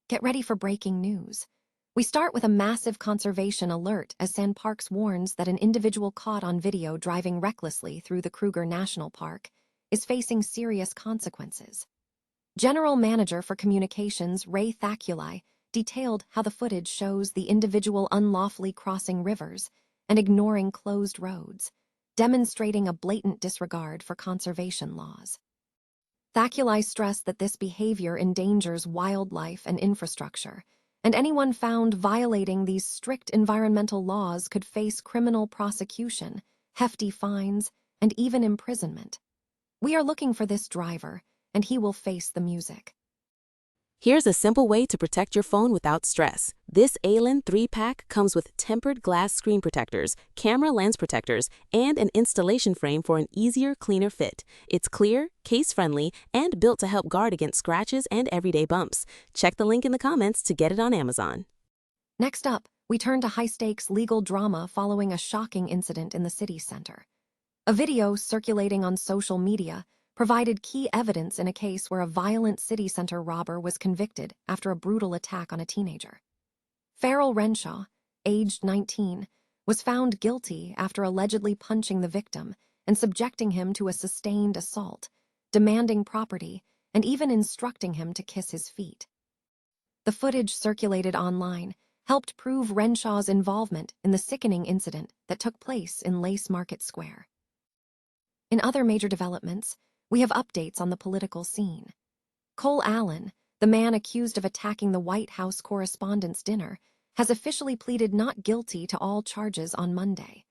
Get ready for breaking news. We start with a massive conservation alert as SANParks warns that an individual caught on video driving recklessly through the Kruger National Park is facing serious consequences. General Manager for Communications Ray Thaculi detailed how the footage shows the individual unlawfully crossing rivers and ignoring closed roads, demonstrating a blatant disregard for conservation laws. Thaculi stressed that this behavior endangers wildlife and infrastructure, and anyone found violating these strict environmental laws could face criminal prosecution, hefty fines, and even imprisonment. We are looking for this driver, and he will face the music. Here's a simple way to protect your phone without stress. This ALAN 3-pack comes with tempered glass screen protectors, camera lens protectors, and an installation frame for an easier, cleaner fit. It's clear, case-friendly, and built to help guard against scratches and everyday bumps. Check the link in the comments to get it on Amazon. Next up, we turn to high-stakes legal drama following a shocking incident in the city center. A video circulating on social media provided key evidence in a case where a violent city center robber was convicted after a brutal attack on a teenager. Farrell Renshaw, aged 19, was found guilty after allegedly punching the victim and subjecting him to a sustained assault, demanding property, and even instructing him to kiss his feet. The footage circulated online helped prove Renshaw's involvement in the sickening incident that took place in Lace Market Square. In other major developments, we have updates on the political scene. Cole Allen, the man accused of attacking the White House Correspondents' Dinner, has officially pleaded not guilty to all charges on Monday.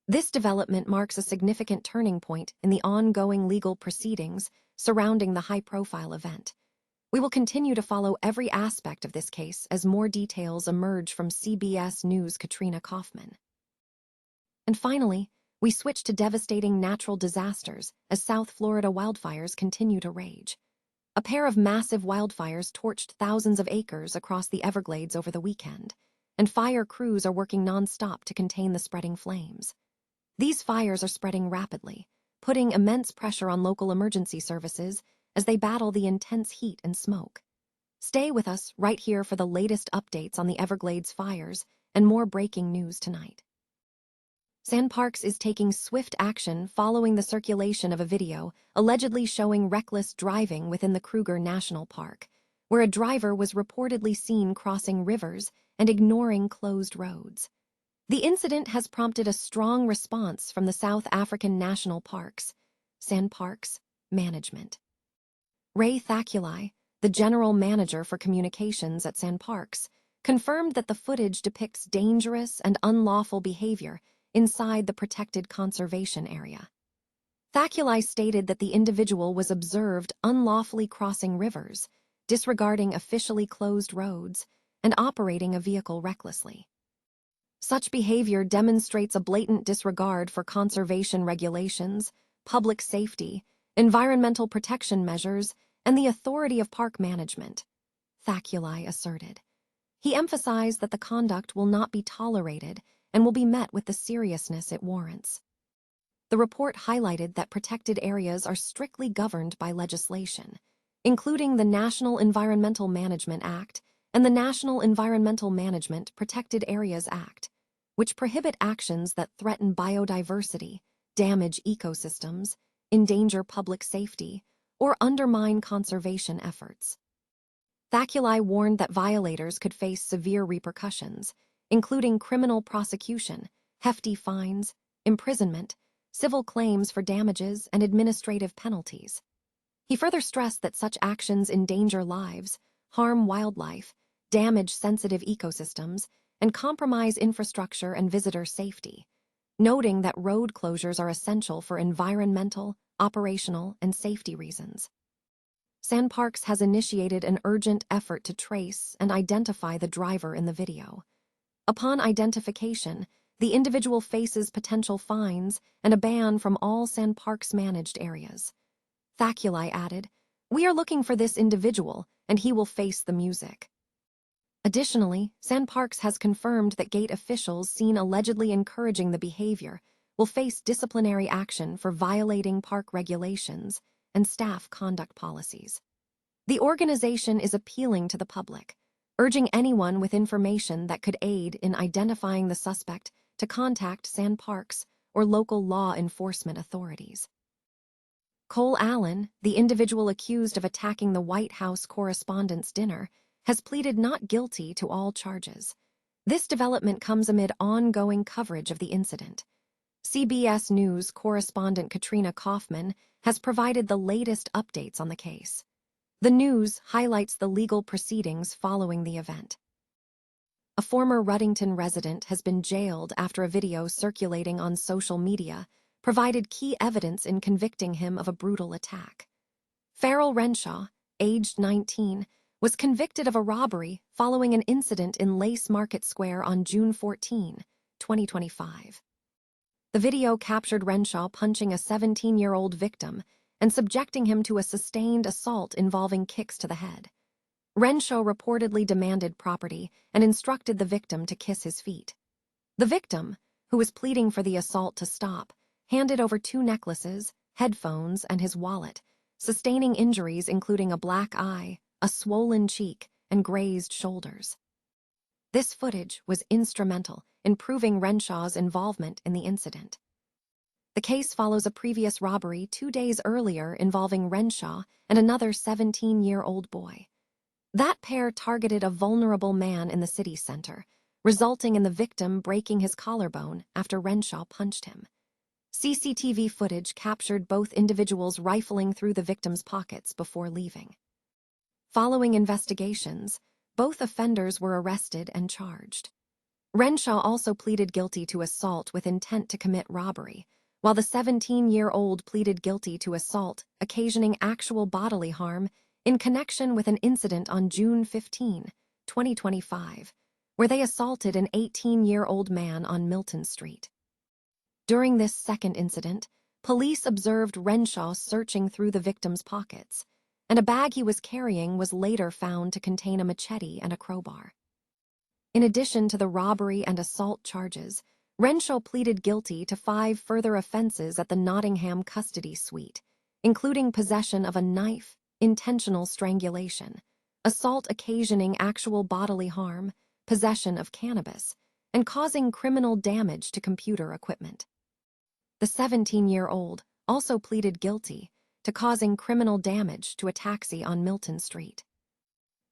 This development marks a significant turning point in the ongoing legal proceedings surrounding the high-profile event. We will continue to follow every aspect of this case as more details emerge from CBS News' Katrina Kaufman. And finally, we switch to devastating natural disasters as South Florida wildfires continue to rage. A pair of massive wildfires torched thousands of acres across the Everglades over the weekend, and fire crews are working nonstop to contain the spreading flames. These fires are spreading rapidly, putting immense pressure on local emergency services as they battle the intense heat and smoke. Stay with us right here for the latest updates on the Everglades fires and more breaking news tonight. SANParks is taking swift action following the circulation of a video allegedly showing reckless driving within the Kruger National Park, where a driver was reportedly seen crossing rivers and ignoring closed roads. The incident has prompted a strong response from the South African National Parks, SANParks, management. Ray Thaculi, the general manager for communications at SANParks, confirmed that the footage depicts dangerous and unlawful behavior inside the protected conservation area. Thaculi stated that the individual was observed unlawfully crossing rivers, disregarding officially closed roads, and operating a vehicle recklessly. Such behavior demonstrates a blatant disregard for conservation regulations, public safety, environmental protection measures, and the authority of park management, Thaculi asserted. He emphasized that the conduct will not be tolerated and will be met with the seriousness it warrants. The report highlighted that protected areas are strictly governed by legislation, including the National Environmental Management Act and the National Environmental Management Protected Areas Act, which prohibit actions that threaten biodiversity, damage ecosystems, endanger public safety, or undermine conservation efforts. Thaculi warned that violators could face severe repercussions, including criminal prosecution, hefty fines, imprisonment, civil claims for damages, and administrative penalties. He further stressed that such actions endanger lives, harm wildlife, damage sensitive ecosystems, and compromise infrastructure and visitor safety, noting that road closures are essential for environmental, operational, and safety reasons. SANParks has initiated an urgent effort to trace and identify the driver in the video. Upon identification, the individual faces potential fines and a ban from all SANParks managed areas. Thaculi added, "We are looking for this individual, and he will face the music." Additionally, SANParks has confirmed that gate officials seen allegedly encouraging the behavior will face disciplinary action for violating park regulations and staff conduct policies. The organization is appealing to the public, urging anyone with information that could aid in identifying the suspect to contact SANParks or local law enforcement authorities. Cole Allen, the individual accused of attacking the White House Correspondents' Dinner, has pleaded not guilty to all charges. This development comes amid ongoing coverage of the incident. CBS News correspondent Katrina Kaufman has provided the latest updates on the case. The news highlights the legal proceedings following the event. A former Ruddington resident has been jailed after a video circulating on social media provided key evidence in convicting him of a brutal attack. Farrell Renshaw, aged 19, was convicted of a robbery following an incident in Lace Market Square on June 14, 2025. The video captured Renshaw punching a 17-year-old victim and subjecting him to a sustained assault involving kicks to the head. Renshaw reportedly demanded property and instructed the victim to kiss his feet. The victim, who was pleading for the assault to stop, handed over 2 necklaces, headphones, and his wallet, sustaining injuries including a black eye, a swollen cheek, and grazed shoulders. This footage was instrumental in proving Renshaw's involvement in the incident. The case follows a previous robbery 2 days earlier involving Renshaw and another 17-year-old boy. That pair targeted a vulnerable man in the city center, resulting in the victim breaking his collarbone after Renshaw punched him. CCTV footage captured both individuals rifling through the victim's pockets before leaving. Following investigations, both offenders were arrested and charged. Renshaw also pleaded guilty to assault with intent to commit robbery, while the 17-year-old pleaded guilty to assault occasioning actual bodily harm in connection with an incident on June 15, 2025, where they assaulted an 18-year-old man on Milton Street. During this second incident, police observed Renshaw searching through the victim's pockets, and a bag he was carrying was later found to contain a machete and a crowbar. In addition to the robbery and assault charges, Renshaw pleaded guilty to 5 further offenses at the Nottingham custody suite, including possession of a knife, intentional strangulation, assault occasioning actual bodily harm, possession of cannabis, and causing criminal damage to computer equipment. The 17-year-old also pleaded guilty to causing criminal damage to a taxi on Milton Street.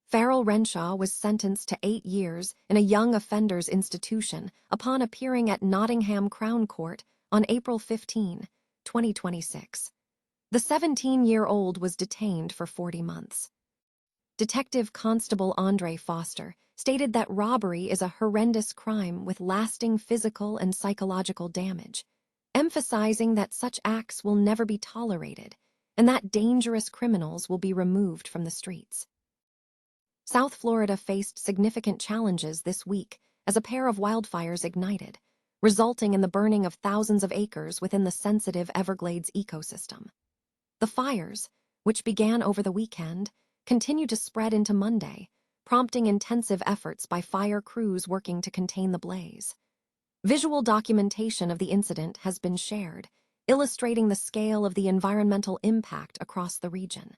Farrell Renshaw was sentenced to 8 years in a young offenders institution upon appearing at Nottingham Crown Court on April 15, 2026. The 17-year-old was detained for 40 months. Detective Constable Andre Foster stated that robbery is a horrendous crime with lasting physical and psychological damage, emphasizing that such acts will never be tolerated and that dangerous criminals will be removed from the streets. South Florida faced significant challenges this week as a pair of wildfires ignited, resulting in the burning of thousands of acres within the sensitive Everglades ecosystem. The fires, which began over the weekend, continued to spread into Monday, prompting intensive efforts by fire crews working to contain the blaze. Visual documentation of the incident has been shared, illustrating the scale of the environmental impact across the region.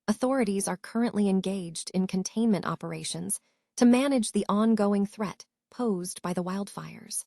Authorities are currently engaged in containment operations to manage the ongoing threat posed by the wildfires.